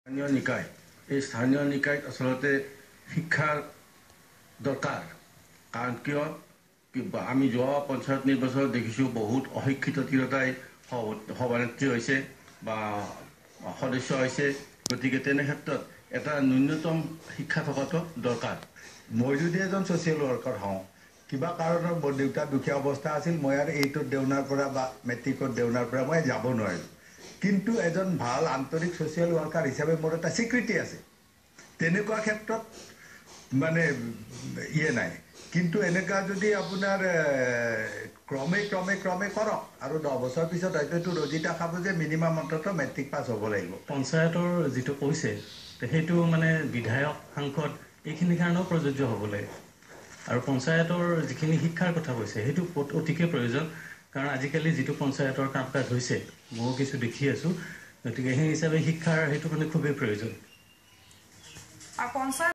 স্থানীয় নিকায় এই স্থানীয় নিকায়ত আসলতে শিক্ষাৰ দৰকাৰ কাৰণ কিয় আমি যোৱা পঞ্চায়ত নিৰ্বাচনত দেখিছোঁ বহুত অশিক্ষিত তিৰোতাই সভানেত্ৰী হৈছে বা সদস্য হৈছে গতিকে তেনে ক্ষেত্ৰত এটা ন্যূনতম শিক্ষা থকাটো দৰকাৰ মই যদি এজন ছ'চিয়েল ৱৰ্কাৰ হওঁ কিবা কাৰণত মোৰ দেউতা দুখীয়া অৱস্থা আছিল মই আৰু এইটোত দেউনাৰ পৰা বা মেট্ৰিকত দেউনাৰ পৰা মই যাব নোৱাৰিলোঁ কিন্তু এজন ভাল আন্তৰিক ছ'চিয়েল ৱৰ্কাৰ হিচাপে মোৰ এটা স্বীকৃতি আছে তেনেকুৱা ক্ষেত্ৰত মানে নাই কিন্তু এনেকুৱা যদি আপোনাৰ ক্ৰমে কৰক আৰু 10 বছৰ পিছত হয়তো এইটো ৰজিতা খাব যে মিনিমাম অন্ততঃ মেট্ৰিক পাছ হ'ব লাগিব পঞ্চায়তৰ যিটো কৈছে সেইটো মানে বিধায়ক সাংসদ এইখিনি কাৰণেও প্ৰযোজ্য হ'ব লাগে আৰু পঞ্চায়তৰ যিখিনি শিক্ষাৰ কথা কৈছে সেইটো অতিকে প্ৰয়োজন কাৰণ আজিকালি যিটো পঞ্চায়তৰ কাম কাজ হৈছে মই কিছু দেখি আছোঁ গতিকে সেই হিচাপে শিক্ষাৰ সেইটো মানে খুবেই প্ৰয়োজন